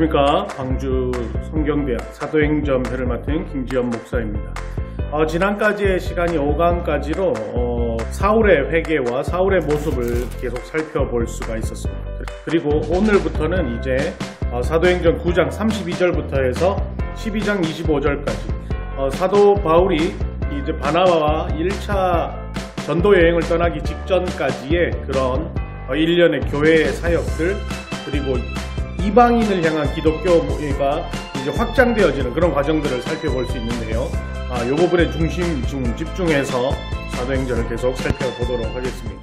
안녕하십니까. 광주 성경대학 사도행전편을 맡은 김지연 목사입니다. 지난까지의 시간이 5강까지로 사울의 회개와 사울의 모습을 계속 살펴볼 수가 있었습니다. 그리고 오늘부터는 이제 사도행전 9장 32절부터 해서 12장 25절까지 사도 바울이 이제 바나바와 1차 전도 여행을 떠나기 직전까지의 그런 일련의 교회의 사역들, 그리고 이방인을 향한 기독교가 이제 확장되어지는 그런 과정들을 살펴볼 수 있는데요. 이 부분에 집중해서 사도행전을 계속 살펴보도록 하겠습니다.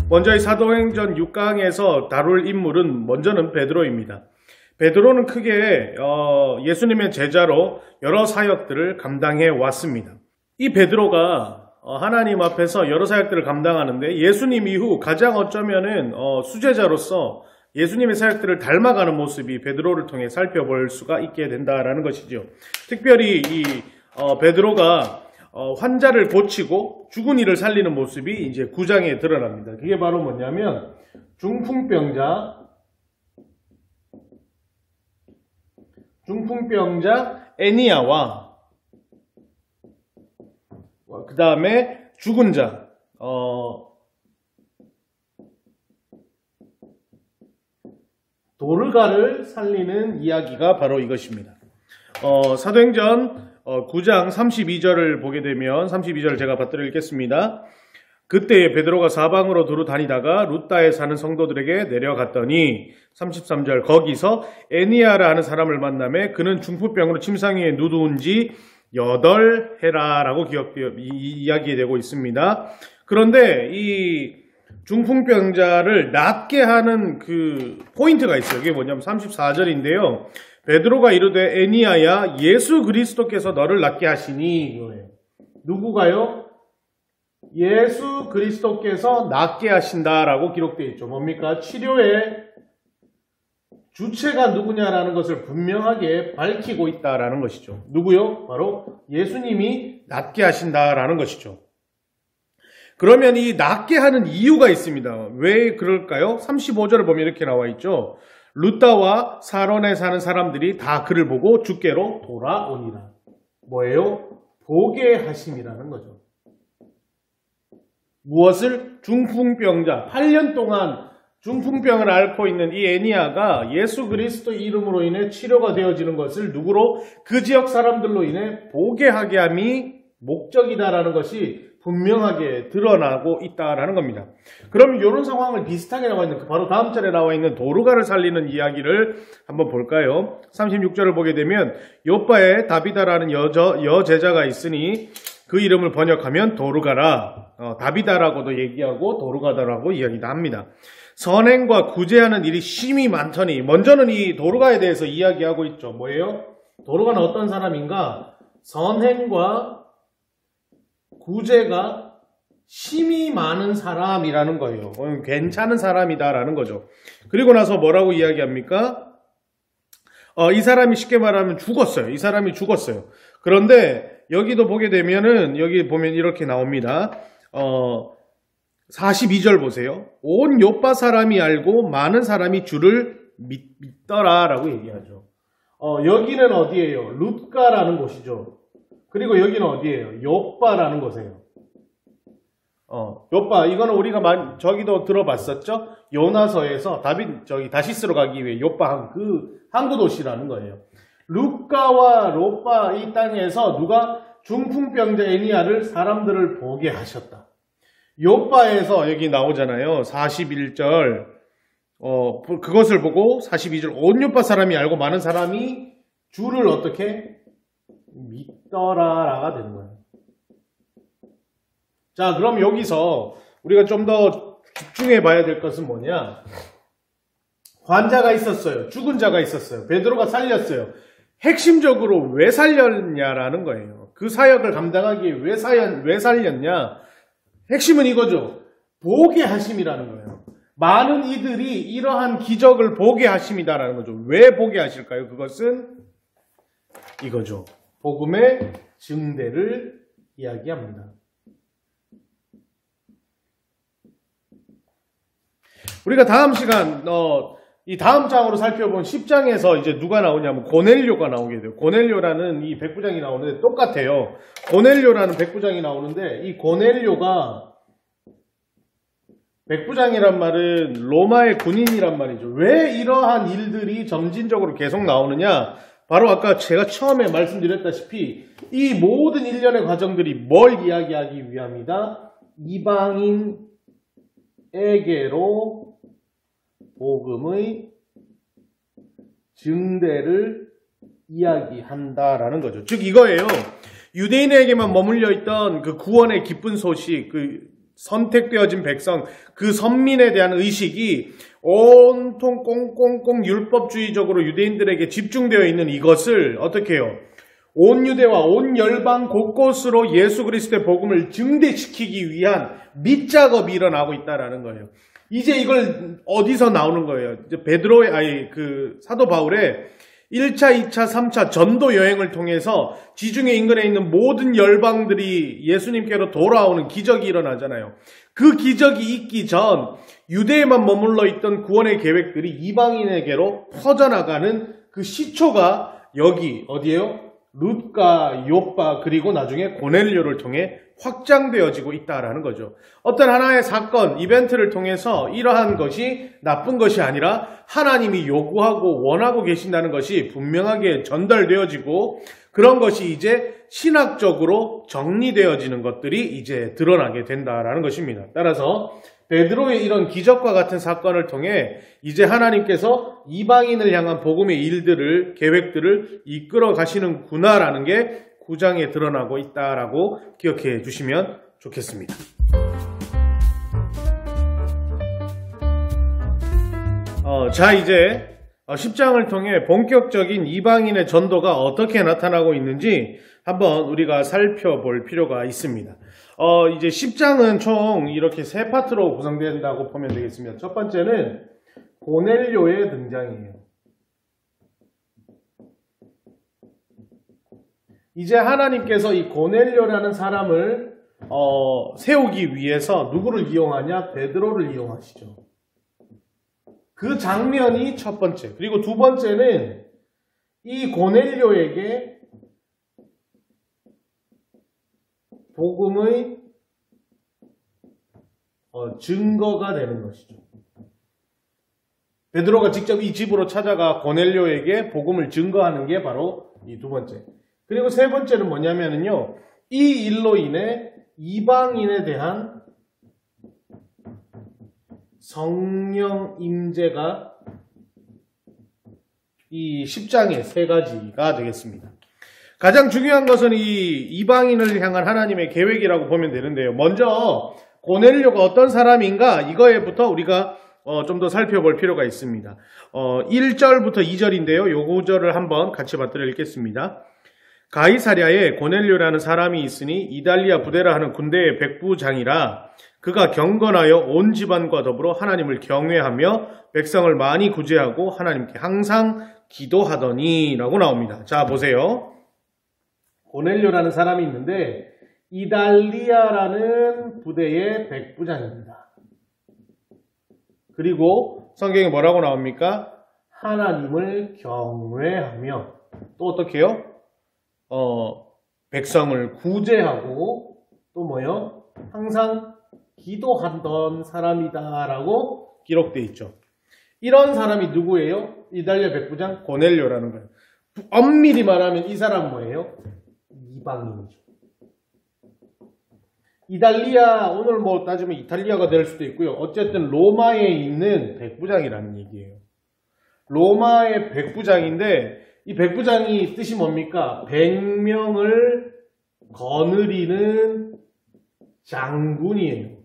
먼저 이 사도행전 6강에서 다룰 인물은 먼저는 베드로입니다. 베드로는 크게 예수님의 제자로 여러 사역들을 감당해 왔습니다. 이 베드로가 하나님 앞에서 여러 사역들을 감당하는데 예수님 이후 가장 어쩌면은 수제자로서 예수님의 사역들을 닮아가는 모습이 베드로를 통해 살펴볼 수가 있게 된다라는 것이죠. 특별히 이 베드로가 환자를 고치고 죽은 이를 살리는 모습이 이제 9장에 드러납니다. 그게 바로 뭐냐면 중풍병자 애니야와 그 다음에 죽은 자, 도르가를 살리는 이야기가 바로 이것입니다. 사도행전 9장 32절을 보게 되면 32절을 제가 받들어 읽겠습니다. 그때 베드로가 사방으로 두루 다니다가 루다에 사는 성도들에게 내려갔더니 33절 거기서 애니야라 하는 사람을 만나매 그는 중풍병으로 침상에 누운 지 8해라라고 이야기되고 있습니다. 그런데 이 중풍병자를 낫게 하는 그 포인트가 있어요. 이게 뭐냐면 34절인데요. 베드로가 이르되 애니야야 예수 그리스도께서 너를 낫게 하시니 이거예요. 누구가요? 예수 그리스도께서 낫게 하신다라고 기록되어 있죠. 뭡니까? 치료의 주체가 누구냐라는 것을 분명하게 밝히고 있다라는 것이죠. 누구요? 바로 예수님이 낫게 하신다라는 것이죠. 그러면 이 낫게 하는 이유가 있습니다. 왜 그럴까요? 35절을 보면 이렇게 나와 있죠. 루다와 사론에 사는 사람들이 다 그를 보고 주께로 돌아오니라. 뭐예요? 보게 하심이라는 거죠. 무엇을? 중풍병자. 8년 동안 중풍병을 앓고 있는 이 애니야가 예수 그리스도 이름으로 인해 치료가 되어지는 것을 누구로? 그 지역 사람들로 인해 보게 하게 함이 목적이다라는 것이 분명하게 드러나고 있다라는 겁니다. 그럼 이런 상황을 비슷하게 나와 있는 바로 다음 절에 나와 있는 도르가를 살리는 이야기를 한번 볼까요? 36절을 보게 되면 요빠에 다비다라는 여제자가 있으니 그 이름을 번역하면 도르가라. 다비다라고도 얘기하고 도르가다라고 이야기도 합니다. 선행과 구제하는 일이 심히 많더니 먼저는 이 도르가에 대해서 이야기하고 있죠. 뭐예요? 도르가는 어떤 사람인가? 선행과 구제가 심히 많은 사람이라는 거예요. 괜찮은 사람이다라는 거죠. 그리고 나서 뭐라고 이야기합니까? 이 사람이 쉽게 말하면 죽었어요. 이 사람이 죽었어요. 그런데 여기도 보게 되면은 여기 보면 이렇게 나옵니다. 42절 보세요. 온 요빠 사람이 알고 많은 사람이 주를 믿더라라고 얘기하죠. 여기는 어디예요? 룻가라는 곳이죠. 그리고 여기는 어디예요? 요빠라는 곳이에요. 요빠 이거는 우리가 저기도 들어봤었죠. 요나서에서 다시스로 가기 위해 요빠 그 항구 도시라는 거예요. 룻가와 롯바 이 땅에서 누가 중풍병자 애니야를 사람들을 보게 하셨다. 요빠에서 여기 나오잖아요. 41절 그것을 보고 42절 온 요빠 사람이 알고 많은 사람이 주를 어떻게 믿더라라가 되는 거예요. 자, 그럼 여기서 우리가 좀 더 집중해 봐야 될 것은 뭐냐? 환자가 있었어요. 죽은 자가 있었어요. 베드로가 살렸어요. 핵심적으로 왜 살렸냐라는 거예요. 그 사역을 감당하기 위해 왜 살렸냐? 핵심은 이거죠. 보게 하심이라는 거예요. 많은 이들이 이러한 기적을 보게 하심이다라는 거죠. 왜 보게 하실까요? 그것은 이거죠. 복음의 증대를 이야기합니다. 우리가 다음 시간 이 다음 장으로 살펴본 10장에서 이제 누가 나오냐면 고넬료가 나오게 돼요. 고넬료라는 이 백부장이 나오는데 똑같아요. 고넬료라는 백부장이 나오는데 이 고넬료가 백부장이란 말은 로마의 군인이란 말이죠. 왜 이러한 일들이 점진적으로 계속 나오느냐? 바로 아까 제가 처음에 말씀드렸다시피 이 모든 일련의 과정들이 뭘 이야기하기 위함이다? 이방인에게로 복음의 증대를 이야기한다라는 거죠. 즉 이거예요. 유대인에게만 머물려 있던 그 구원의 기쁜 소식, 그 선택되어진 백성, 그 선민에 대한 의식이 온통 꽁꽁꽁 율법주의적으로 유대인들에게 집중되어 있는 이것을 어떻게 해요? 온 유대와 온 열방 곳곳으로 예수 그리스도의 복음을 증대시키기 위한 밑작업이 일어나고 있다라는 거예요. 이제 이걸 어디서 나오는 거예요? 이제 사도 바울의 1차, 2차, 3차 전도 여행을 통해서 지중해 인근에 있는 모든 열방들이 예수님께로 돌아오는 기적이 일어나잖아요. 그 기적이 있기 전 유대에만 머물러 있던 구원의 계획들이 이방인에게로 퍼져나가는 그 시초가 여기 어디예요? 룻과 욥바 그리고 나중에 고넬료를 통해 확장되어지고 있다라는 거죠. 어떤 하나의 사건, 이벤트를 통해서 이러한 것이 나쁜 것이 아니라 하나님이 요구하고 원하고 계신다는 것이 분명하게 전달되어지고 그런 것이 이제 신학적으로 정리되어지는 것들이 이제 드러나게 된다라는 것입니다. 따라서 베드로의 이런 기적과 같은 사건을 통해 이제 하나님께서 이방인을 향한 복음의 일들을, 계획들을 이끌어 가시는구나라는 게 9장에 드러나고 있다라고 기억해 주시면 좋겠습니다. 자, 이제 10장을 통해 본격적인 이방인의 전도가 어떻게 나타나고 있는지 한번 우리가 살펴볼 필요가 있습니다. 이제 10장은 총 이렇게 세 파트로 구성된다고 보면 되겠습니다. 첫 번째는 고넬료의 등장이에요. 이제 하나님께서 이 고넬료라는 사람을 세우기 위해서 누구를 이용하냐? 베드로를 이용하시죠. 그 장면이 첫 번째. 그리고 두 번째는 이 고넬료에게 복음의 증거가 되는 것이죠. 베드로가 직접 이 집으로 찾아가 고넬료에게 복음을 증거하는 게 바로 이 두 번째. 그리고 세 번째는 뭐냐면요. 이 일로 인해 이방인에 대한 성령 임재가 이 10장의 세 가지가 되겠습니다. 가장 중요한 것은 이 이방인을 향한 하나님의 계획이라고 보면 되는데요. 먼저 고넬료가 어떤 사람인가 이거에부터 우리가 좀 더 살펴볼 필요가 있습니다. 1절부터 2절인데요. 요 구절을 한번 같이 받들어 읽겠습니다. 가이사랴에 고넬료라는 사람이 있으니 이달리아 부대라 하는 군대의 백부장이라 그가 경건하여 온 집안과 더불어 하나님을 경외하며 백성을 많이 구제하고 하나님께 항상 기도하더니 라고 나옵니다. 자, 보세요. 고넬료라는 사람이 있는데 이달리아라는 부대의 백부장입니다. 그리고 성경에 뭐라고 나옵니까? 하나님을 경외하며 또 어떻게 해요? 백성을 구제하고 또 뭐요? 항상 기도하던 사람이다라고 기록되어 있죠. 이런 사람이 누구예요? 이달리아 백부장 고넬료라는 거예요. 엄밀히 말하면 이 사람 뭐예요? 이방인이죠. 이달리아, 오늘 뭐 따지면 이탈리아가 될 수도 있고요. 어쨌든 로마에 있는 백부장이라는 얘기예요. 로마의 백부장인데 이 백부장이 뜻이 뭡니까? 100명을 거느리는 장군이에요.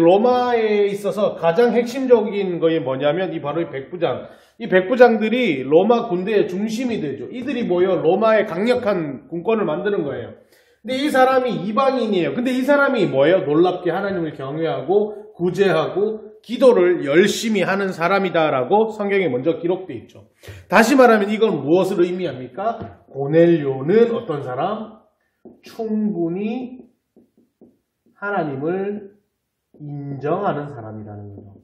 로마에 있어서 가장 핵심적인 것이 뭐냐면 이 바로 이 백부장. 이 백부장들이 로마 군대의 중심이 되죠. 이들이 모여 로마의 강력한 군권을 만드는 거예요. 근데 이 사람이 이방인이에요. 근데 이 사람이 뭐예요? 놀랍게 하나님을 경외하고 구제하고 기도를 열심히 하는 사람이다라고 성경에 먼저 기록되어 있죠. 다시 말하면 이건 무엇을 의미합니까? 고넬료는 어떤 사람? 충분히 하나님을 인정하는 사람이라는 거죠.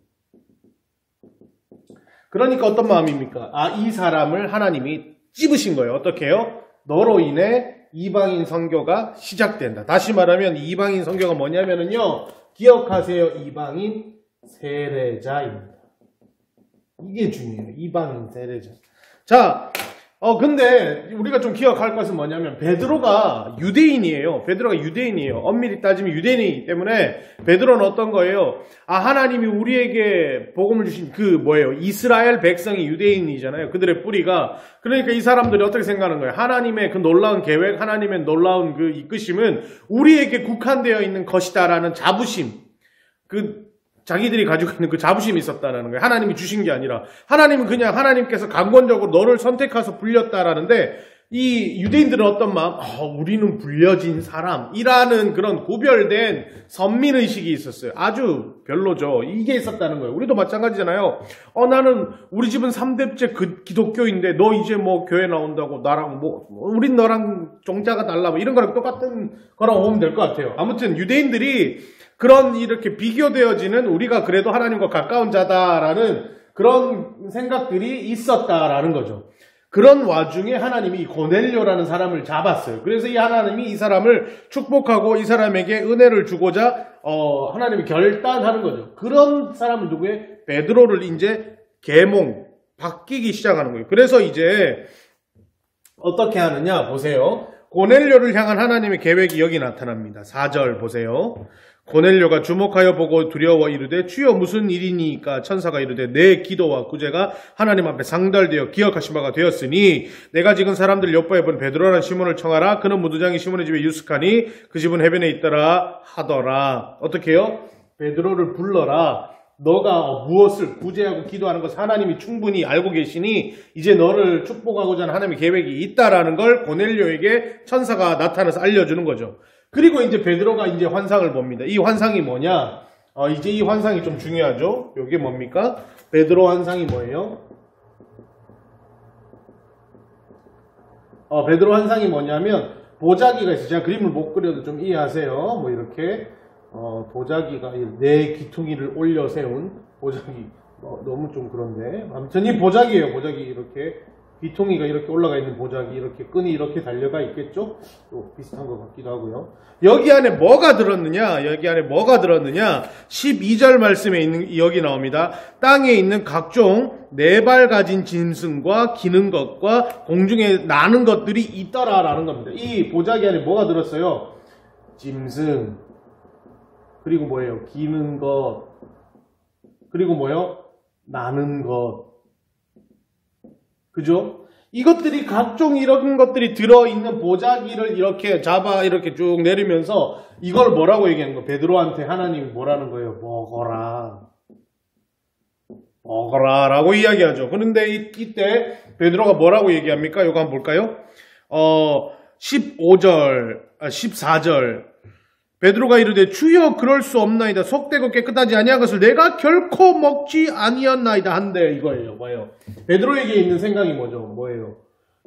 그러니까 어떤 마음입니까? 이 사람을 하나님이 찝으신 거예요. 어떻게 해요? 너로 인해 이방인 선교가 시작된다. 다시 말하면 이방인 선교가 뭐냐면요. 기억하세요. 이방인 세례자입니다. 이게 중요해요. 이방인 세례자. 자, 근데 우리가 좀 기억할 것은 뭐냐면 베드로가 유대인이에요. 베드로가 유대인이에요. 엄밀히 따지면 유대인이기 때문에 베드로는 어떤 거예요? 하나님이 우리에게 복음을 주신 이스라엘 백성이 유대인이잖아요. 그들의 뿌리가. 그러니까 이 사람들이 어떻게 생각하는 거예요? 하나님의 그 놀라운 계획, 하나님의 놀라운 그 이끄심은 우리에게 국한되어 있는 것이다라는 자부심. 자기들이 가지고 있는 그 자부심이 있었다는 거예요. 하나님이 주신 게 아니라. 하나님은 그냥 하나님께서 강권적으로 너를 선택해서 불렸다라는데 이 유대인들은 어떤 마음? 우리는 불려진 사람이라는 그런 구별된 선민의식이 있었어요. 아주 별로죠. 이게 있었다는 거예요. 우리도 마찬가지잖아요. 나는 우리 집은 3대째 기독교인데 너 이제 교회 나온다고 나랑 우린 너랑 종자가 달라 이런 거랑 똑같은 거라고 보면 될 것 같아요. 아무튼 유대인들이 그런 이렇게 비교되어지는 우리가 그래도 하나님과 가까운 자다라는 그런 생각들이 있었다라는 거죠. 그런 와중에 하나님이 이 고넬료라는 사람을 잡았어요. 그래서 이 하나님이 이 사람을 축복하고 이 사람에게 은혜를 주고자 하나님이 결단하는 거죠. 그런 사람은 누구예요? 베드로를 이제 바뀌기 시작하는 거예요. 그래서 이제 어떻게 하느냐 보세요. 고넬료를 향한 하나님의 계획이 여기 나타납니다. 4절 보세요. 고넬료가 주목하여 보고 두려워 이르되 주여 무슨 일이니까 천사가 이르되 내 기도와 구제가 하나님 앞에 상달되어 기억하신 바가 되었으니 내가 지금 사람들 엿보여 본 베드로라는 시몬을 청하라. 그는 무두장이 시몬의 집에 유숙하니 그 집은 해변에 있더라 하더라. 어떻게 해요? 베드로를 불러라. 너가 무엇을 구제하고 기도하는 것을 하나님이 충분히 알고 계시니 이제 너를 축복하고자 하는 하나님의 계획이 있다라는 걸 고넬료에게 천사가 나타나서 알려주는 거죠. 그리고 이제 베드로가 이제 환상을 봅니다. 이 환상이 뭐냐? 이제 이 환상이 좀 중요하죠. 이게 뭡니까? 베드로 환상이 뭐예요? 베드로 환상이 뭐냐면 보자기가 있어요. 제가 그림을 못 그려도 좀 이해하세요. 이렇게 보자기가 네 귀퉁이를 올려 세운 보자기. 너무 좀 그런데 아무튼 이 보자기예요. 보자기 이렇게 귀퉁이가 이렇게 올라가 있는 보자기, 이렇게 끈이 이렇게 달려가 있겠죠? 또 비슷한 것 같기도 하고요. 여기 안에 뭐가 들었느냐? 12절 말씀에 여기 나옵니다. 땅에 있는 각종 네 발 가진 짐승과 기는 것과 공중에 나는 것들이 있더라라는 겁니다. 이 보자기 안에 뭐가 들었어요? 짐승, 그리고 뭐예요? 기는 것, 그리고 뭐예요? 나는 것. 그죠? 이것들이 각종 이런 것들이 들어있는 보자기를 이렇게 잡아 이렇게 쭉 내리면서 이걸 뭐라고 얘기하는 거예요? 베드로한테 하나님이 뭐라는 거예요? 먹어라 라고 이야기하죠. 그런데 이때 베드로가 뭐라고 얘기합니까? 이거 한번 볼까요? 14절 베드로가 이르되 주여 그럴 수 없나이다. 속되고 깨끗하지 아니한 것을 내가 결코 먹지 아니었나이다 한데 이거예요. 뭐예요? 베드로에게 있는 생각이 뭐예요?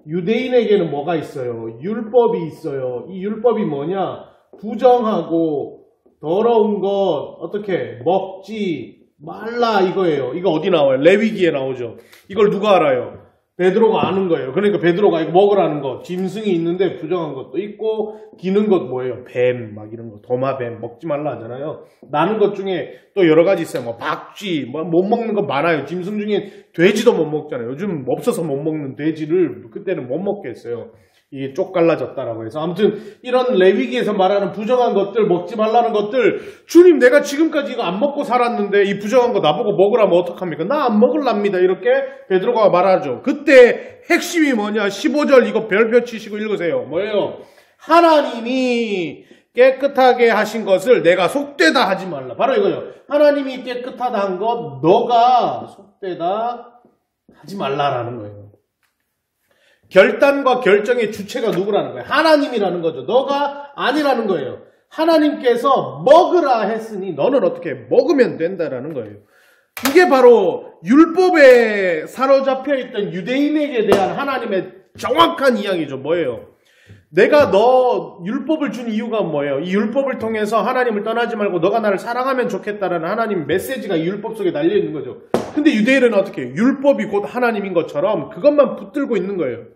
유대인에게는 뭐가 있어요? 율법이 있어요. 이 율법이 뭐냐? 부정하고 더러운 것 어떻게 먹지 말라 이거예요. 이거 어디 나와요? 레위기에 나오죠. 이걸 누가 알아요? 베드로가 아는 거예요. 그러니까 베드로가 이거 먹으라는 거, 짐승이 있는데 부정한 것도 있고 기는 것 뭐예요? 뱀, 이런 거, 도마뱀 먹지 말라 하잖아요. 나는 것 중에 또 여러 가지 있어요. 박쥐, 못 먹는 거 많아요. 짐승 중에 돼지도 못 먹잖아요. 요즘 없어서 못 먹는 돼지를 그때는 못 먹겠어요. 이게 쪽갈라졌다라고 해서. 아무튼 이런 레위기에서 말하는 부정한 것들, 먹지 말라는 것들, 주님 내가 지금까지 이거 안 먹고 살았는데 이 부정한 거 나보고 먹으라면 어떡합니까? 나 안 먹을랍니다. 이렇게 베드로가 말하죠. 그때 핵심이 뭐냐? 15절 이거 별표 치시고 읽으세요. 뭐예요? 하나님이 깨끗하게 하신 것을 내가 속되다 하지 말라. 바로 이거예요. 하나님이 깨끗하다 한 것 너가 속되다 하지 말라라는 거예요. 결단과 결정의 주체가 누구라는 거예요? 하나님이라는 거죠. 너가 아니라는 거예요. 하나님께서 먹으라 했으니 너는 어떻게 먹으면 된다라는 거예요. 이게 바로 율법에 사로잡혀 있던 유대인에게 대한 하나님의 정확한 이야기죠. 뭐예요? 내가 너 율법을 준 이유가 뭐예요? 이 율법을 통해서 하나님을 떠나지 말고 너가 나를 사랑하면 좋겠다라는 하나님 메시지가 이 율법 속에 달려 있는 거죠. 근데 유대인은 어떻게 해요? 율법이 곧 하나님인 것처럼 그것만 붙들고 있는 거예요.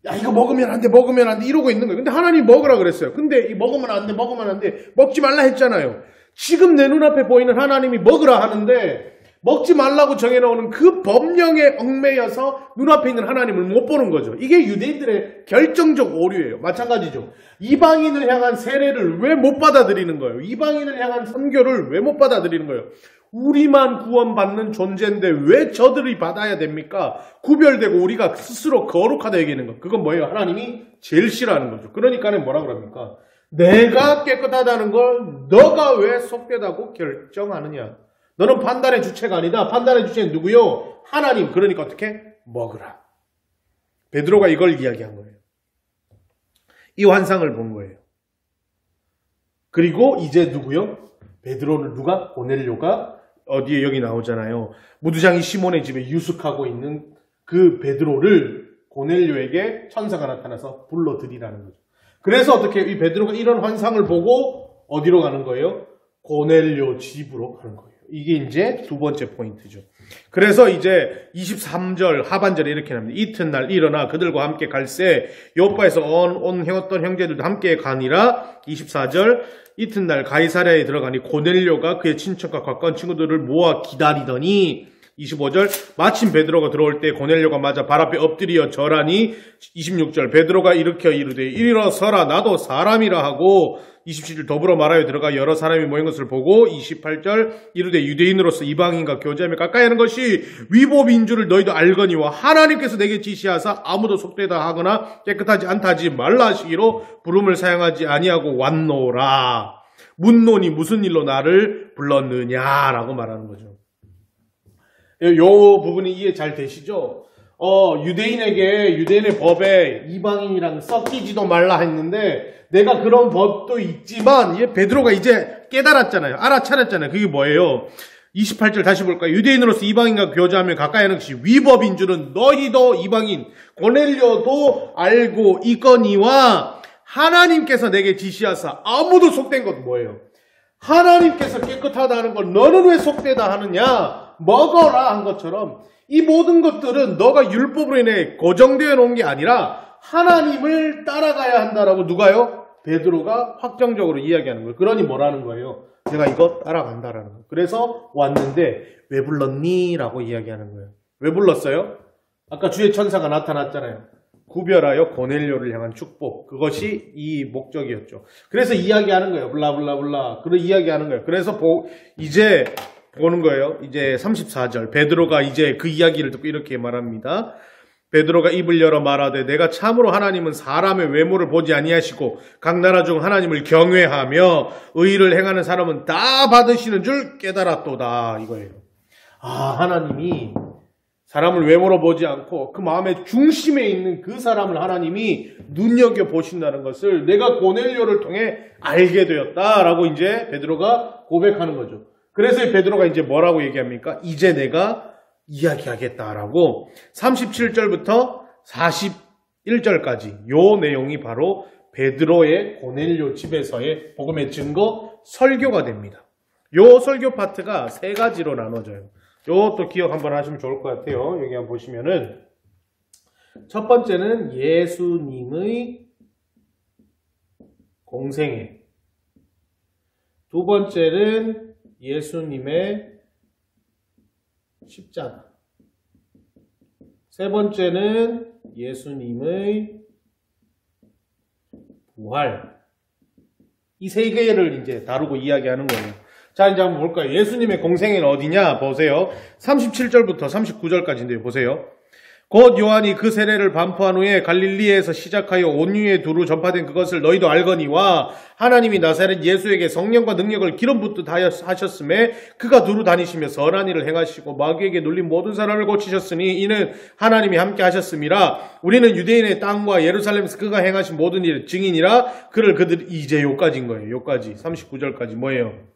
야, 이거 먹으면 안 돼, 먹으면 안 돼, 이러고 있는 거예요. 근데 하나님이 먹으라 그랬어요. 근데 이 먹으면 안 돼, 먹으면 안 돼, 먹지 말라 했잖아요. 지금 내 눈앞에 보이는 하나님이 먹으라 하는데 먹지 말라고 정해놓은 그 법령에 얽매여서 눈앞에 있는 하나님을 못 보는 거죠. 이게 유대인들의 결정적 오류예요. 마찬가지죠. 이방인을 향한 세례를 왜 못 받아들이는 거예요? 이방인을 향한 선교를 왜 못 받아들이는 거예요? 우리만 구원받는 존재인데 왜 저들이 받아야 됩니까? 구별되고 우리가 스스로 거룩하다 얘기하는 거. 그건 뭐예요? 하나님이 제일 싫어하는 거죠. 그러니까는 뭐라 그럽니까? 내가 깨끗하다는 걸 너가 왜 속되다고 결정하느냐? 너는 판단의 주체가 아니다. 판단의 주체는 누구요? 하나님. 그러니까 어떻게? 먹으라. 베드로가 이걸 이야기한 거예요. 이 환상을 본 거예요. 그리고 이제 누구요? 베드로는 누가? 고넬료가 어디에 여기 나오잖아요. 무두장이 시몬의 집에 유숙하고 있는 그 베드로를 고넬료에게 천사가 나타나서 불러들이라는 거죠. 그래서 어떻게 이 베드로가 이런 환상을 보고 어디로 가는 거예요? 고넬료 집으로 가는 거예요. 이게 이제 두 번째 포인트죠. 그래서 이제 23절 하반절에 이렇게 납니다. 이튿날 일어나 그들과 함께 갈새 요빠에서 온 어떤 형제들도 함께 가니라. 24절 이튿날 가이사랴에 들어가니 고넬료가 그의 친척과 가까운 친구들을 모아 기다리더니 25절 마침 베드로가 들어올 때 고넬료가 맞아 발 앞에 엎드려 절하니 26절 베드로가 일으켜 이르되 일어서라 나도 사람이라 하고 27절 더불어 말하여 들어가 여러 사람이 모인 것을 보고 28절 이르되 유대인으로서 이방인과 교제하며 가까이 하는 것이 위법인 줄을 너희도 알거니와 하나님께서 내게 지시하사 아무도 속되다 하거나 깨끗하지 않다 하지 말라 하시기로 부름을 사용하지 아니하고 왔노라. 묻노니 무슨 일로 나를 불렀느냐라고 말하는 거죠. 요 부분이 이해 잘 되시죠? 유대인의 법에 이방인이랑 섞이지도 말라 했는데 내가 그런 법도 있지만 베드로가 이제 깨달았잖아요. 알아차렸잖아요. 그게 뭐예요? 28절 다시 볼까요? 유대인으로서 이방인과 교제하며 가까이 하는 것이 위법인 줄은 너희도 이방인 고넬료도 알고 있거니와 하나님께서 내게 지시하사 아무도 속된 것 뭐예요? 하나님께서 깨끗하다 하는 걸 너는 왜 속되다 하느냐? 먹어라 한 것처럼 이 모든 것들은 너가 율법으로 인해 고정되어 놓은 게 아니라 하나님을 따라가야 한다라고 누가요? 베드로가 확정적으로 이야기하는 거예요. 그러니 뭐라는 거예요? 내가 이거 따라간다라는 거예요. 그래서 왔는데 왜 불렀니? 라고 이야기하는 거예요. 왜 불렀어요? 아까 주의 천사가 나타났잖아요. 구별하여 고넬료를 향한 축복. 그것이 이 목적이었죠. 그래서 이야기하는 거예요. 블라블라블라. 그런 이야기하는 거예요. 그래서 이제 보는 거예요. 이제 34절. 베드로가 이제 그 이야기를 듣고 이렇게 말합니다. 베드로가 입을 열어 말하되 내가 참으로 하나님은 사람의 외모를 보지 아니하시고 각 나라 중 하나님을 경외하며 의를 행하는 사람은 다 받으시는 줄 깨달았도다. 이거예요. 하나님이 사람을 외모로 보지 않고 그 마음의 중심에 있는 그 사람을 하나님이 눈여겨보신다는 것을 내가 고넬료를 통해 알게 되었다라고 이제 베드로가 고백하는 거죠. 그래서 베드로가 이제 뭐라고 얘기합니까? 이제 내가 이야기하겠다라고 37절부터 41절까지 요 내용이 바로 베드로의 고넬료 집에서의 복음의 증거 설교가 됩니다. 요 설교 파트가 세 가지로 나눠져요. 요것도 기억 한번 하시면 좋을 것 같아요. 여기 한번 보시면은 첫 번째는 예수님의 공생애, 두 번째는 예수님의 십자가, 세 번째는 예수님의 부활. 이 세 개를 이제 다루고 이야기하는 거예요. 자, 이제 한번 볼까요? 예수님의 공생애는 어디냐? 보세요. 37절부터 39절까지인데요. 보세요. 곧 요한이 그 세례를 반포한 후에 갈릴리에서 시작하여 온유에 두루 전파된 그것을 너희도 알거니와 하나님이 나사렛 예수에게 성령과 능력을 기름 붓듯 하셨음에 그가 두루 다니시며 선한 일을 행하시고 마귀에게 눌린 모든 사람을 고치셨으니 이는 하나님이 함께 하셨음이라. 우리는 유대인의 땅과 예루살렘에서 그가 행하신 모든 일의 증인이라. 그들 이제 요까지인 거예요. 요까지 39절까지 뭐예요?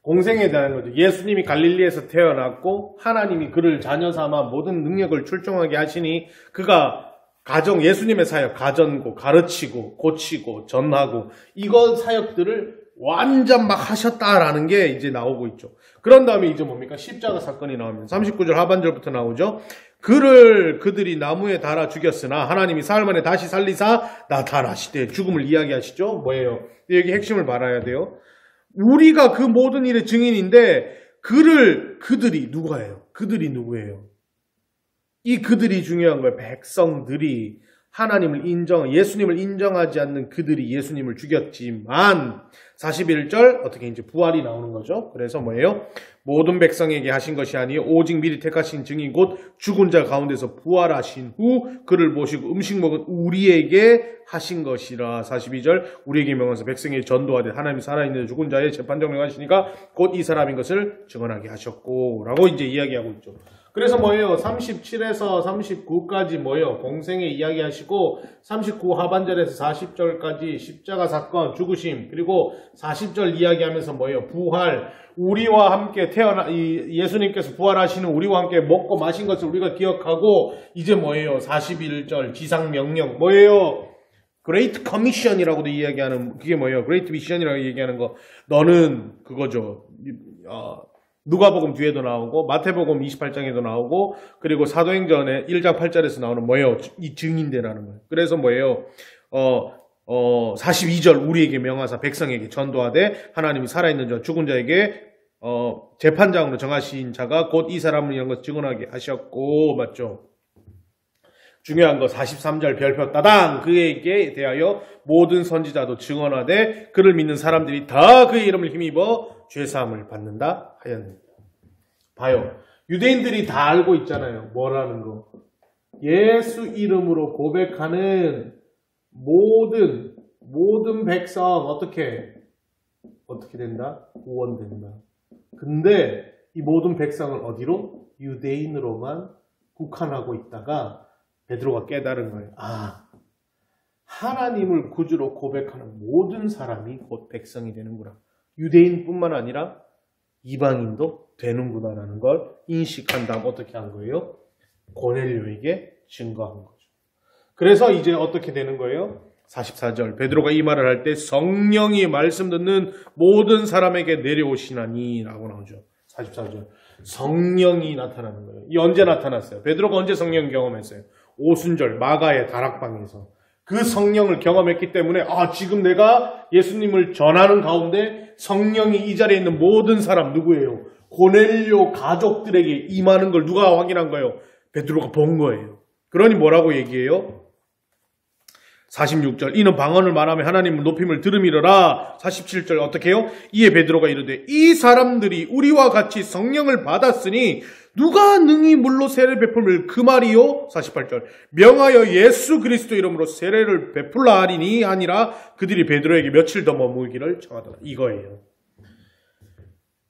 공생에 대한 거죠. 예수님이 갈릴리에서 태어났고 하나님이 그를 자녀 삼아 모든 능력을 출중하게 하시니 그가 가정, 예수님의 사역, 가전고, 가르치고, 고치고, 전하고, 이거 사역들을 완전 막 하셨다라는 게 이제 나오고 있죠. 그런 다음에 이제 뭡니까? 십자가 사건이 나오면 39절 하반절부터 나오죠. 그들이 나무에 달아 죽였으나 하나님이 사흘 만에 다시 살리사 나타나시되 죽음을 이야기하시죠. 뭐예요? 여기 핵심을 말아야 돼요. 우리가 그 모든 일의 증인인데 그들이 누구예요? 그들이 누구예요? 이 그들이 중요한 거예요. 백성들이 예수님을 인정하지 않는 그들이 예수님을 죽였지만 41절 어떻게 이제 부활이 나오는 거죠. 그래서 뭐예요? 모든 백성에게 하신 것이 아니요 오직 미리 택하신 증인 곧 죽은 자 가운데서 부활하신 후 그를 모시고 음식 먹은 우리에게 하신 것이라. 42절 우리에게 명하사 백성에게 전도하되 하나님이 살아있는 죽은 자의 재판정을 하시니까 곧 이 사람인 것을 증언하게 하셨고 라고 이제 이야기하고 있죠. 그래서 뭐예요? 37에서 39까지 뭐예요? 공생의 이야기하시고 39 하반절에서 40절까지 십자가 사건, 죽으심, 그리고 40절 이야기하면서 뭐예요? 부활, 우리와 함께 예수님께서 부활하시는 우리와 함께 먹고 마신 것을 우리가 기억하고 이제 뭐예요? 41절 지상명령 뭐예요? Great Commission이라고도 이야기하는 그게 뭐예요? Great Mission이라고 얘기하는 거 너는 그거죠. 누가복음 뒤에도 나오고 마태복음 28장에도 나오고 그리고 사도행전에 1장 8절에서 나오는 뭐예요? 이 증인되라는 거예요. 그래서 뭐예요? 42절 우리에게 명하사 백성에게 전도하되 하나님이 살아있는 자 죽은 자에게 재판장으로 정하신 자가 곧 이 사람을 이런 것을 증언하게 하셨고 맞죠? 중요한 거 43절 별표 따당 그에게 대하여 모든 선지자도 증언하되 그를 믿는 사람들이 다 그의 이름을 힘입어 죄사함을 받는다 하였느니라. 봐요. 유대인들이 다 알고 있잖아요. 뭐라는 거. 예수 이름으로 고백하는 모든 백성 어떻게 된다? 구원된다. 근데 이 모든 백성을 어디로? 유대인으로만 국한하고 있다가 베드로가 깨달은 거예요. 하나님을 구주로 고백하는 모든 사람이 곧 백성이 되는구나. 유대인뿐만 아니라 이방인도 되는구나라는 걸 인식한 다음 어떻게 한 거예요? 고넬료에게 증거한 거죠. 그래서 이제 어떻게 되는 거예요? 44절 베드로가 이 말을 할 때 성령이 말씀 듣는 모든 사람에게 내려오시나니 라고 나오죠. 44절 성령이 나타나는 거예요. 이 언제 나타났어요? 베드로가 언제 성령 경험했어요? 오순절 마가의 다락방에서 그 성령을 경험했기 때문에 지금 내가 예수님을 전하는 가운데 성령이 이 자리에 있는 모든 사람 누구예요? 고넬료 가족들에게 임하는 걸 누가 확인한 거예요? 베드로가 본 거예요. 그러니 뭐라고 얘기해요? 46절 이는 방언을 말하며 하나님을 높임을 들음이러라. 47절 어떻게 해요? 이에 베드로가 이르되 이 사람들이 우리와 같이 성령을 받았으니 누가 능히 물로 세례를 베풀을 그 말이요? 48절 명하여 예수 그리스도 이름으로 세례를 베풀라 하리니 아니라 그들이 베드로에게 며칠 더 머물기를 청하더라. 이거예요.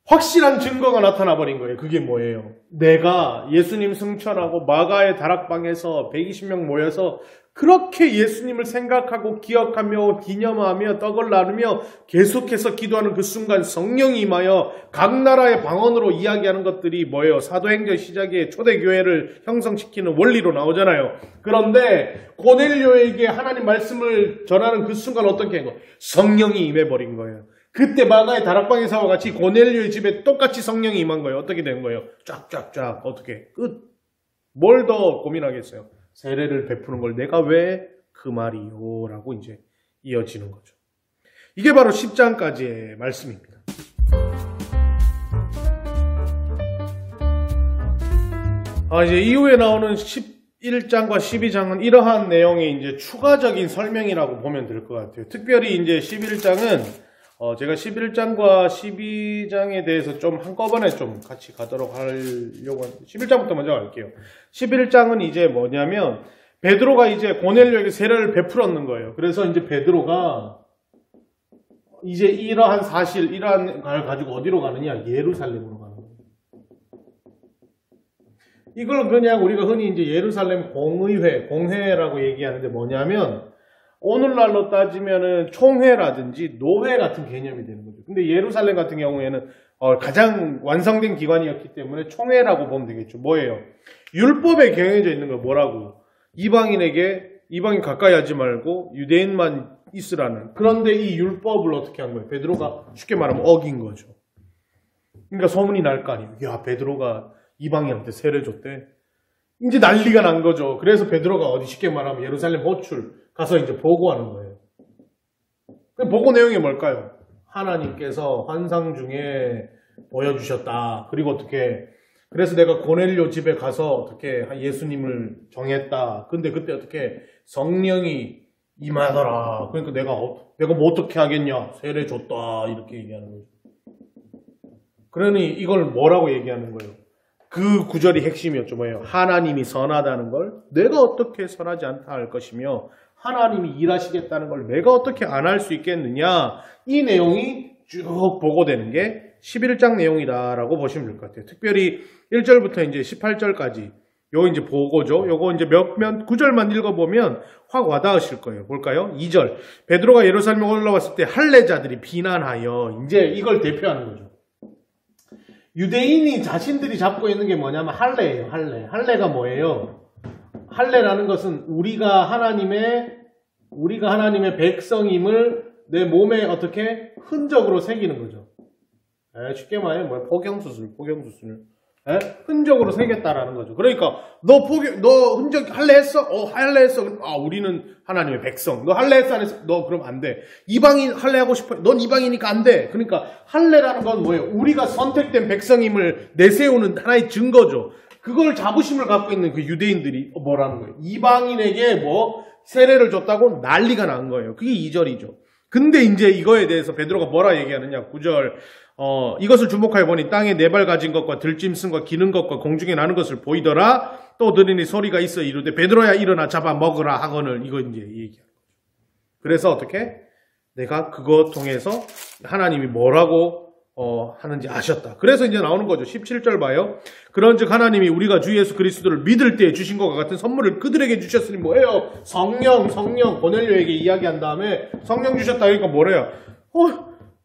확실한 증거가 나타나 버린 거예요. 그게 뭐예요? 내가 예수님 승천하고 마가의 다락방에서 120명 모여서 그렇게 예수님을 생각하고 기억하며 기념하며 떡을 나누며 계속해서 기도하는 그 순간 성령이 임하여 각 나라의 방언으로 이야기하는 것들이 뭐예요? 사도행전 시작에 초대교회를 형성시키는 원리로 나오잖아요. 그런데 고넬료에게 하나님 말씀을 전하는 그 순간 어떻게 한 거예요? 성령이 임해버린 거예요. 그때 마가의 다락방에서와 같이 고넬료의 집에 똑같이 성령이 임한 거예요. 어떻게 된 거예요? 쫙쫙쫙 어떻게 끝. 뭘 더 고민하겠어요? 세례를 베푸는 걸 내가 왜 그 말이요? 라고 이제 이어지는 거죠. 이게 바로 10장까지의 말씀입니다. 이제 이후에 나오는 11장과 12장은 이러한 내용의 이제 추가적인 설명이라고 보면 될 것 같아요. 특별히 이제 11장은 제가 11장과 12장에 대해서 좀 한꺼번에 좀 같이 가도록 하려고 하는데 11장부터 먼저 갈게요. 11장은 이제 뭐냐면 베드로가 이제 고넬료에게 세례를 베풀었는 거예요. 그래서 이제 베드로가 이제 이러한 걸 가지고 어디로 가느냐? 예루살렘으로 가는 거예요. 이걸 그냥 우리가 흔히 이제 예루살렘 공회라고 얘기하는데 뭐냐면 오늘날로 따지면은 총회라든지 노회 같은 개념이 되는 거죠. 근데 예루살렘 같은 경우에는 가장 완성된 기관이었기 때문에 총회라고 보면 되겠죠. 뭐예요? 율법에 경해져 있는 거 뭐라고? 이방인 가까이 하지 말고 유대인만 있으라는. 그런데 이 율법을 어떻게 한 거예요? 베드로가 쉽게 말하면 어긴 거죠. 그러니까 소문이 날 거 아니에요. 야, 베드로가 이방인한테 세례 줬대. 이제 난리가 난 거죠. 그래서 베드로가 어디 쉽게 말하면 예루살렘 호출 가서 이제 보고하는 거예요. 그 보고 내용이 뭘까요? 하나님께서 환상 중에 보여주셨다. 그리고 어떻게 그래서 내가 고넬료 집에 가서 어떻게 예수님을 정했다. 근데 그때 어떻게 성령이 임하더라. 그러니까 내가 뭐 어떻게 하겠냐? 세례 줬다. 이렇게 얘기하는 거죠. 그러니 이걸 뭐라고 얘기하는 거예요? 그 구절이 핵심이었죠. 뭐예요? 하나님이 선하다는 걸 내가 어떻게 선하지 않다 할 것이며 하나님이 일하시겠다는 걸 내가 어떻게 안 할 수 있겠느냐. 이 내용이 쭉 보고되는 게 11장 내용이다라고 보시면 될 것 같아요. 특별히 1절부터 이제 18절까지 요거 이제 보고죠. 요거 이제 몇몇 구절만 읽어보면 확 와닿으실 거예요. 볼까요? 2절. 베드로가 예루살렘에 올라왔을 때 할례자들이 비난하여 이제 이걸 대표하는 거죠. 유대인이 자신들이 잡고 있는 게 뭐냐면 할례예요. 할례. 할례가 뭐예요? 할례라는 것은 우리가 하나님의 백성임을 내 몸에 어떻게 흔적으로 새기는 거죠. 쉽게 말하면 뭐야? 포경수술. 흔적으로 새겼다라는 거죠. 그러니까 너 흔적 할례했어? 할례했어. 우리는 하나님의 백성. 너 할례했어 안 했어? 너 그럼 안 돼. 이방인 할례하고 싶어. 넌 이방이니까 안 돼. 그러니까 할례라는 건 뭐예요? 우리가 선택된 백성임을 내세우는 하나의 증거죠. 그걸 자부심을 갖고 있는 그 유대인들이 뭐라는 거예요? 이방인에게 세례를 줬다고 난리가 난 거예요. 그게 2절이죠. 근데 이제 이거에 대해서 베드로가 뭐라 얘기하느냐? 9절. 이것을 주목하여 보니 땅에 네 발 가진 것과 들짐승과 기는 것과 공중에 나는 것을 보이더라. 또 들으니 소리가 있어 이르되 베드로야 일어나 잡아 먹으라 하거늘. 이거 이제 얘기하는 거죠. 그래서 어떻게? 내가 그거 통해서 하나님이 뭐라고 하는지 아셨다. 그래서 이제 나오는 거죠. 17절 봐요. 그런즉 하나님이 우리가 주 예수 그리스도를 믿을 때 주신 것과 같은 선물을 그들에게 주셨으니 뭐예요? 성령 고넬료에게 이야기한 다음에 성령 주셨다. 그러니까 뭐래요?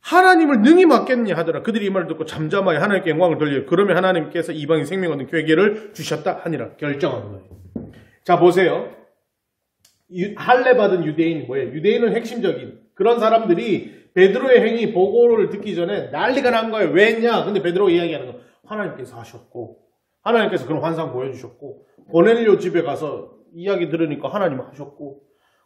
하나님을 능히 맡겠냐 하더라. 그들이 이 말을 듣고 잠잠하여 하나님께 영광을 돌려. 그러면 하나님께서 이방인 생명 얻는 계획을 주셨다 하니라. 결정하는 거예요. 자 보세요. 할례 받은 유대인이 뭐예요? 유대인은 핵심적인 그런 사람들이 베드로의 행위 보고를 듣기 전에 난리가 난 거예요. 왜 했냐? 근데 베드로가 이야기하는 거 하나님께서 하셨고 하나님께서 그런 환상 보여주셨고 고넬료 집에 가서 이야기 들으니까 하나님 하셨고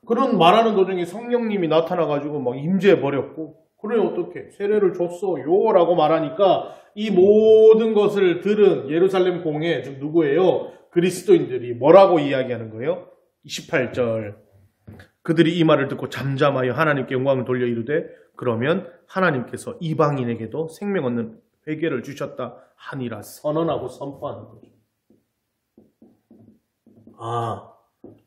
그런 말하는 도중에 성령님이 나타나가지고 막 임재해버렸고 그래 어떻게 세례를 줬어요 라고 말하니까 이 모든 것을 들은 예루살렘 공회 즉 누구예요? 그리스도인들이 뭐라고 이야기하는 거예요? 28절 그들이 이 말을 듣고 잠잠하여 하나님께 영광을 돌려 이르되 그러면 하나님께서 이방인에게도 생명 얻는 회개를 주셨다 하니라 선언하고 선포하는 거죠.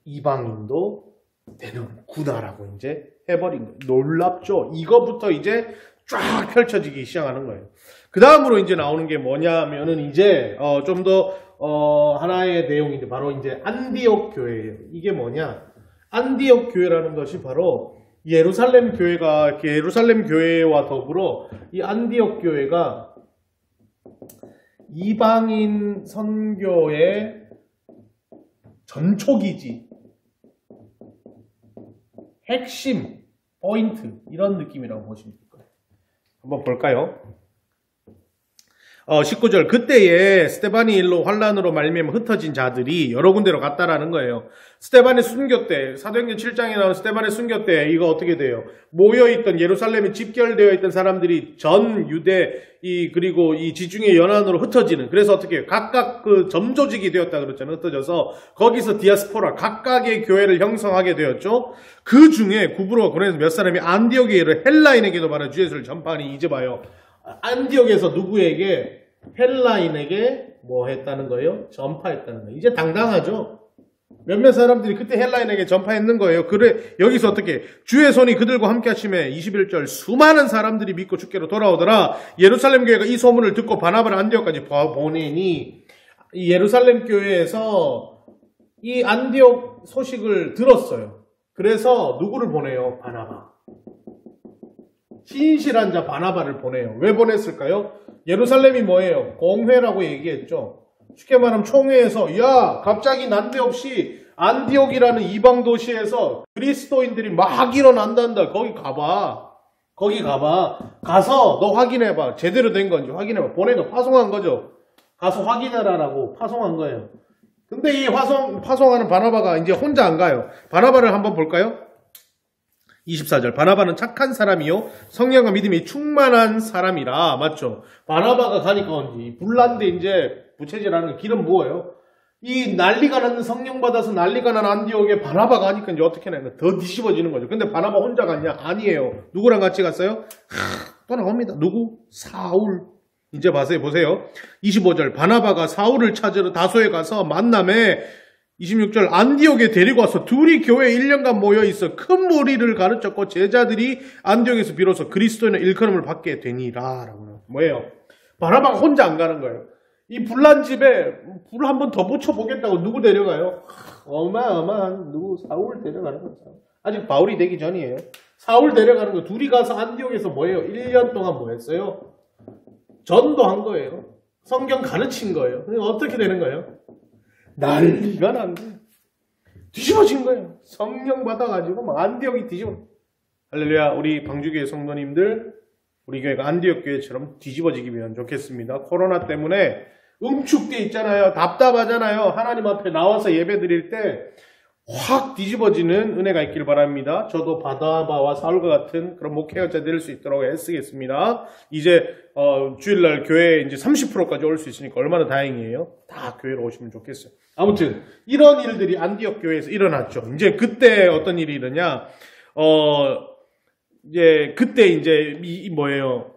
이방인도 되는구나라고 이제 해버린 거예요. 놀랍죠? 이거부터 이제 쫙 펼쳐지기 시작하는 거예요. 그 다음으로 이제 나오는 게 뭐냐면은 이제 좀 더 하나의 내용인데 바로 이제 안디옥 교회예요. 이게 뭐냐? 안디옥 교회라는 것이 바로 예루살렘 교회와 더불어 이 안디옥 교회가 이방인 선교의 전초기지, 핵심, 포인트 이런 느낌이라고 보시면 될 거예요. 한번 볼까요? 19절 그때에 스데반의 일로 환란으로 말미암아 흩어진 자들이 여러 군데로 갔다라는 거예요. 스데반의 순교 때 사도행전 7장에 나온 스데반의 순교 때 이거 어떻게 돼요? 모여있던 예루살렘에 집결되어 있던 사람들이 전 유대 그리고 이 지중해 연안으로 흩어지는 그래서 어떻게 해요? 각각 그 점조직이 되었다 그랬잖아요. 흩어져서 거기서 디아스포라 각각의 교회를 형성하게 되었죠. 그 중에 구브로와 고넬에서 몇 사람이 안디옥에 이르러 헬라인에게도 말하 주 예수를 전파하니 이제 봐요. 안디옥에서 누구에게? 헬라인에게 뭐 했다는 거예요? 전파했다는 거예요. 이제 당당하죠? 몇몇 사람들이 그때 헬라인에게 전파했는 거예요. 그래 여기서 어떻게 주의 손이 그들과 함께 하심에 21절 수많은 사람들이 믿고 주께로 돌아오더라. 예루살렘 교회가 이 소문을 듣고 바나바를 안디옥까지 보내니 이 예루살렘 교회에서 이 안디옥 소식을 들었어요. 그래서 누구를 보내요? 바나바. 신실한 자 바나바를 보내요. 왜 보냈을까요? 예루살렘이 뭐예요? 공회라고 얘기했죠. 쉽게 말하면 총회에서 야 갑자기 난데없이 안디옥이라는 이방 도시에서 그리스도인들이 막 일어난단다. 거기 가봐. 가서 너 확인해봐. 제대로 된 건지 확인해봐. 보내줘. 파송한 거죠. 가서 확인하라라고 파송한 거예요. 근데 이 파송하는 바나바가 이제 혼자 안 가요. 바나바를 한번 볼까요? 24절. 바나바는 착한 사람이요 성령과 믿음이 충만한 사람이라. 맞죠? 바나바가 가니까 언제 불난데 이제 부채질하는 길은 뭐예요? 이 난리가 나는 성령 받아서 난리가 난 안디옥에 바나바가 가니까 이제 어떻게 나요? 더 뒤집어지는 거죠. 근데 바나바 혼자 갔냐? 아니에요. 누구랑 같이 갔어요? 또 나옵니다. 누구? 사울. 이제 보세요. 25절. 바나바가 사울을 찾으러 다소에 가서 만남에 26절. 안디옥에 데리고 와서 둘이 교회에 1년간 모여있어 큰 무리를 가르쳤고 제자들이 안디옥에서 비로소 그리스도인의 일컬음을 받게 되니라. 라고. 뭐예요? 바나바가 혼자 안 가는 거예요. 이 불난 집에 불을 한 번 더 붙여보겠다고 누구 데려가요? 어마어마한 누구 사울 데려가는 거죠. 아직 바울이 되기 전이에요. 사울 데려가는 거. 둘이 가서 안디옥에서 뭐예요? 1년 동안 뭐 했어요? 전도한 거예요. 성경 가르친 거예요. 그러니까 어떻게 되는 거예요? 난리가 난 거예요. 뒤집어진 거예요. 성령 받아가지고 막 안디옥이 뒤집어. 할렐루야. 우리 방주교회 성도님들, 우리 교회가 안디옥 교회처럼 뒤집어지기 위한 좋겠습니다. 코로나 때문에 응축돼 있잖아요. 답답하잖아요. 하나님 앞에 나와서 예배 드릴 때 확 뒤집어지는 은혜가 있길 바랍니다. 저도 바나바와 사울과 같은 그런 목회자가 될 수 있도록 애쓰겠습니다. 이제 주일날 교회에 이제 30%까지 올 수 있으니까 얼마나 다행이에요. 다 교회로 오시면 좋겠어요. 아무튼 이런 일들이 안디옥 교회에서 일어났죠. 이제 그때 어떤 일이 일어나냐? 이제 그때 이제 뭐예요?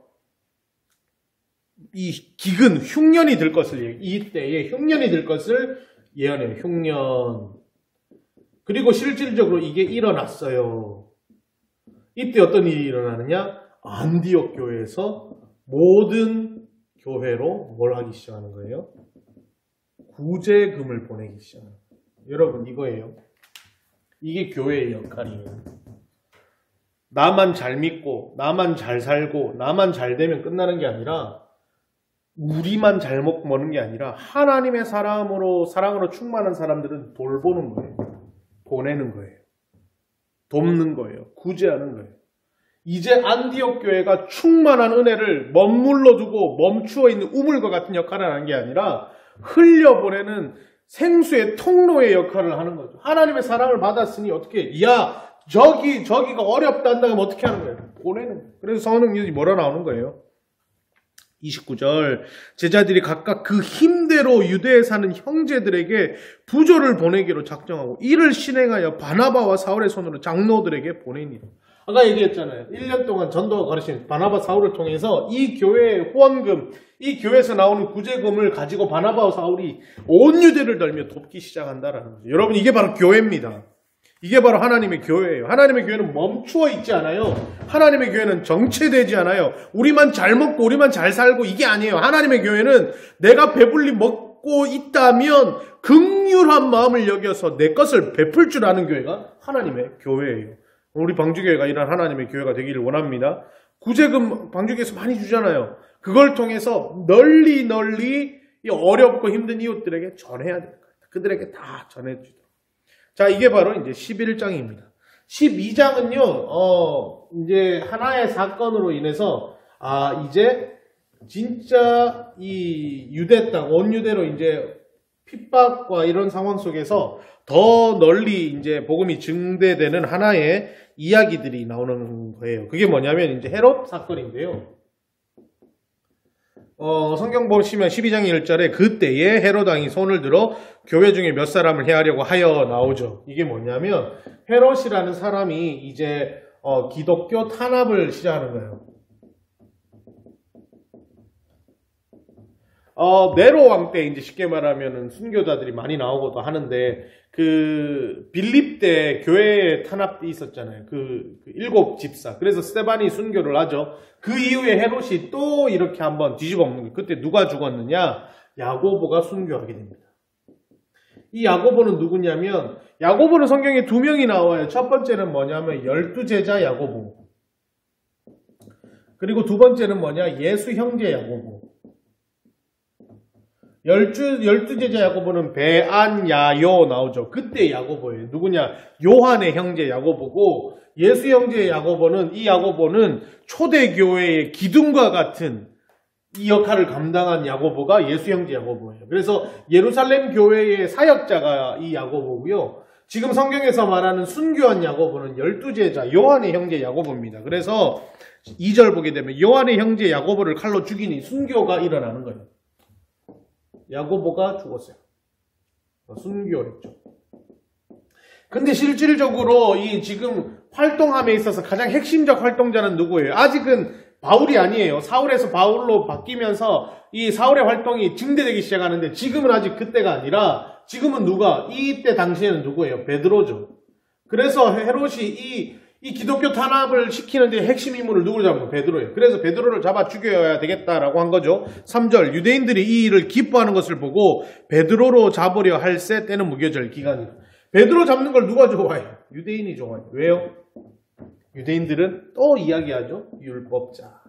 이 기근 흉년이 들 것을 이때에 흉년이 들 것을 예언해요. 흉년. 그리고 실질적으로 이게 일어났어요. 이때 어떤 일이 일어나느냐? 안디옥 교회에서 모든 교회로 뭘 하기 시작하는 거예요? 구제금을 보내기 시작하는 거예요. 여러분 이거예요. 이게 교회의 역할이에요. 나만 잘 믿고 나만 잘 살고 나만 잘 되면 끝나는 게 아니라 우리만 잘 먹고 먹는 게 아니라 하나님의 사랑으로 충만한 사람들은 돌보는 거예요. 보내는 거예요. 돕는 거예요. 구제하는 거예요. 이제 안디옥 교회가 충만한 은혜를 머물러 두고 멈추어 있는 우물과 같은 역할을 하는 게 아니라 흘려보내는 생수의 통로의 역할을 하는 거죠. 하나님의 사랑을 받았으니 어떻게 저기가 어렵다 한다면 어떻게 하는 거예요? 보내는 거예요. 그래서 성령님이 뭐라 나오는 거예요? 29절. 제자들이 각각 그 힘대로 유대에 사는 형제들에게 부조를 보내기로 작정하고 이를 실행하여 바나바와 사울의 손으로 장로들에게 보내니라. 아까 얘기했잖아요. 1년 동안 전도가 가르친 바나바 사울을 통해서 이 교회의 후원금, 이 교회에서 나오는 구제금을 가지고 바나바와 사울이 온 유대를 돌며 돕기 시작한다라는 거죠. 여러분 이게 바로 교회입니다. 이게 바로 하나님의 교회예요. 하나님의 교회는 멈추어 있지 않아요. 하나님의 교회는 정체되지 않아요. 우리만 잘 먹고 우리만 잘 살고 이게 아니에요. 하나님의 교회는 내가 배불리 먹고 있다면 긍휼한 마음을 여겨서 내 것을 베풀 줄 아는 교회가 하나님의 교회예요. 우리 방주교회가 이런 하나님의 교회가 되기를 원합니다. 구제금 방주교회에서 많이 주잖아요. 그걸 통해서 널리 이 어렵고 힘든 이웃들에게 전해야 됩니다. 그들에게 다 전해주도록. 자, 이게 바로 이제 11장입니다. 12장은요, 이제 하나의 사건으로 인해서, 이제 진짜 이 유대 땅, 원유대로 이제 핍박과 이런 상황 속에서 더 널리 이제 복음이 증대되는 하나의 이야기들이 나오는 거예요. 그게 뭐냐면 이제 헤롯 사건인데요. 성경 보시면 12장 1절에 그때에 헤롯 왕이 손을 들어 교회 중에 몇 사람을 해하려고 하여 나오죠. 이게 뭐냐면 헤롯이라는 사람이 이제 기독교 탄압을 시작하는 거예요. 네로 왕 때 이제 쉽게 말하면은 순교자들이 많이 나오고도 하는데 그 빌립 때 교회에 탄압이 있었잖아요. 그 일곱 집사. 그래서 스데반이 순교를 하죠. 그 이후에 헤롯이 또 이렇게 한번 뒤집어 엎는 거예요. 그때 누가 죽었느냐? 야고보가 순교하게 됩니다. 이 야고보는 누구냐면 야고보는 성경에 2명이 나와요. 첫 번째는 뭐냐면 12제자 야고보. 그리고 두 번째는 뭐냐? 예수 형제 야고보. 열두 제자 야고보는 베안야요 나오죠. 그때 야고보예요. 누구냐? 요한의 형제 야고보고 예수 형제 야고보는 이 야고보는 초대교회의 기둥과 같은 이 역할을 감당한 야고보가 예수 형제 야고보예요. 그래서 예루살렘 교회의 사역자가 이 야고보고요. 지금 성경에서 말하는 순교한 야고보는 열두 제자 요한의 형제 야고보입니다. 그래서 2절 보게 되면 요한의 형제 야고보를 칼로 죽이니 순교가 일어나는 거예요. 야고보가 죽었어요. 순교했죠. 근데 실질적으로 이 지금 활동함에 있어서 가장 핵심적 활동자는 누구예요? 아직은 바울이 아니에요. 사울에서 바울로 바뀌면서 이 사울의 활동이 증대되기 시작하는데 지금은 아직 그때가 아니라 지금은 누가? 이때 당시에는 누구예요? 베드로죠. 그래서 헤롯이 이 기독교 탄압을 시키는데 핵심 인물을 누구로 잡은? 베드로예요. 그래서 베드로를 잡아 죽여야 되겠다라고 한 거죠. 3절 유대인들이 이 일을 기뻐하는 것을 보고 베드로로 잡으려 할새 때는 무교절 기간이다. 베드로 잡는 걸 누가 좋아해요? 유대인이 좋아해요. 왜요? 유대인들은 또 이야기하죠. 율법자.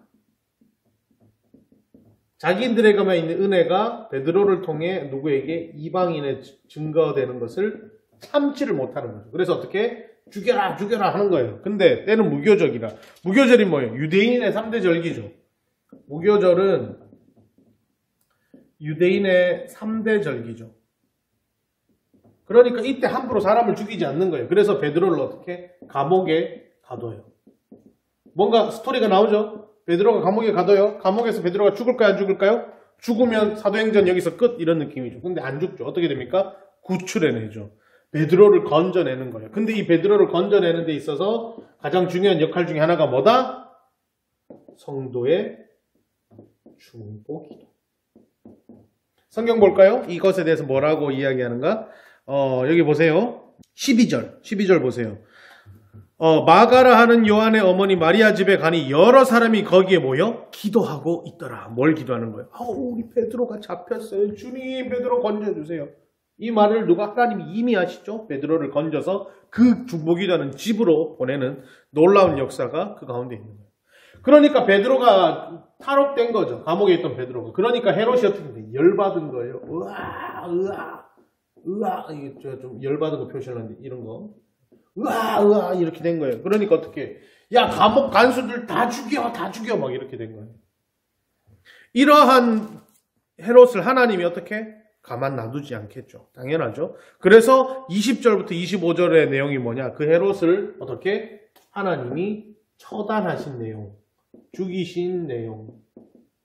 자기들에게만 있는 은혜가 베드로를 통해 누구에게 이방인의 증거되는 것을 참지를 못하는 거죠. 그래서 어떻게? 죽여라 하는 거예요. 근데 때는 무교절이라. 무교절이 뭐예요? 유대인의 3대 절기죠. 무교절은 유대인의 3대 절기죠. 그러니까 이때 함부로 사람을 죽이지 않는 거예요. 그래서 베드로를 어떻게? 감옥에 가둬요. 뭔가 스토리가 나오죠? 베드로가 감옥에 가둬요. 감옥에서 베드로가 죽을까요? 안 죽을까요? 죽으면 사도행전 여기서 끝 이런 느낌이죠. 근데 안 죽죠. 어떻게 됩니까? 구출해내죠. 베드로를 건져내는 거예요. 근데 이 베드로를 건져내는 데 있어서 가장 중요한 역할 중에 하나가 뭐다? 성도의 중보기도. 성경 볼까요? 이것에 대해서 뭐라고 이야기하는가? 여기 보세요. 12절 보세요. 마가라 하는 요한의 어머니 마리아 집에 가니 여러 사람이 거기에 모여 기도하고 있더라. 뭘 기도하는 거예요? 우리 베드로가 잡혔어요. 주님 베드로 건져주세요. 이 말을 누가? 하나님이 이미 하시죠. 베드로를 건져서 그 중보기도하는 집으로 보내는 놀라운 역사가 그 가운데 있는 거예요. 그러니까 베드로가 탈옥된 거죠. 감옥에 있던 베드로가. 그러니까 헤롯이 어떻게 돼? 열받은 거예요. 이게 좀 열받은 거 표시하는데 이런 거. 이렇게 된 거예요. 그러니까 어떻게? 야, 감옥 간수들 다 죽여 막 이렇게 된 거예요. 이러한 헤롯을 하나님이 어떻게? 가만 놔두지 않겠죠. 당연하죠. 그래서 20절부터 25절의 내용이 뭐냐? 그 헤롯을 어떻게? 하나님이 처단하신 내용, 죽이신 내용이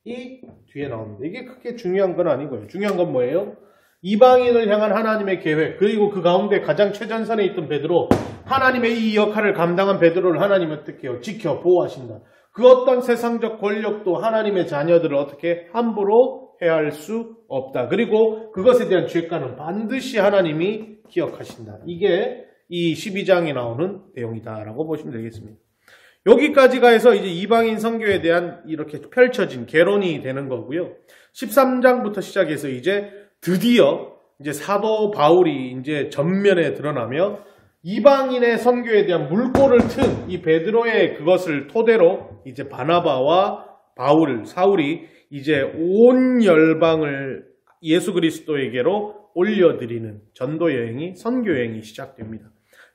뒤에 나옵니다. 이게 크게 중요한 건 아니고요. 중요한 건 뭐예요? 이방인을 향한 하나님의 계획, 그리고 그 가운데 가장 최전선에 있던 베드로, 하나님의 이 역할을 감당한 베드로를 하나님이 어떻게 해요? 지켜 보호하신다. 그 어떤 세상적 권력도 하나님의 자녀들을 어떻게 함부로 해할 수 없다. 그리고 그것에 대한 죄가는 반드시 하나님이 기억하신다. 이게 이 12장에 나오는 내용이다라고 보시면 되겠습니다. 여기까지가 해서 이제 이방인 선교에 대한 이렇게 펼쳐진 개론이 되는 거고요. 13장부터 시작해서 이제 드디어 이제 사도 바울이 이제 전면에 드러나며 이방인의 선교에 대한 물꼬를 튼 이 베드로의 그것을 토대로 이제 바나바와 사울이 이제 온 열방을 예수 그리스도에게로 올려드리는 전도 여행이, 선교 여행이 시작됩니다.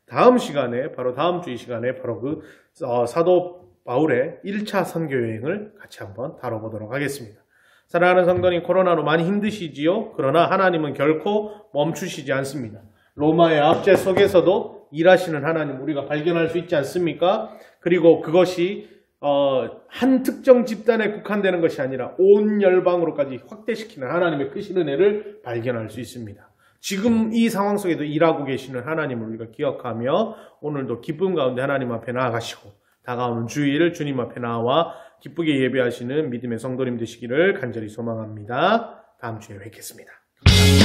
다음 시간에, 바로 다음 주 이 시간에 바로 그 사도 바울의 1차 선교 여행을 같이 한번 다뤄보도록 하겠습니다. 사랑하는 성도님, 코로나로 많이 힘드시지요? 그러나 하나님은 결코 멈추시지 않습니다. 로마의 압제 속에서도 일하시는 하나님 우리가 발견할 수 있지 않습니까? 그리고 그것이 한 특정 집단에 국한되는 것이 아니라 온 열방으로까지 확대시키는 하나님의 크신 은혜를 발견할 수 있습니다. 지금 이 상황 속에도 일하고 계시는 하나님을 우리가 기억하며 오늘도 기쁨 가운데 하나님 앞에 나아가시고 다가오는 주일 주님 앞에 나와 기쁘게 예배하시는 믿음의 성도님 되시기를 간절히 소망합니다. 다음 주에 뵙겠습니다. 감사합니다.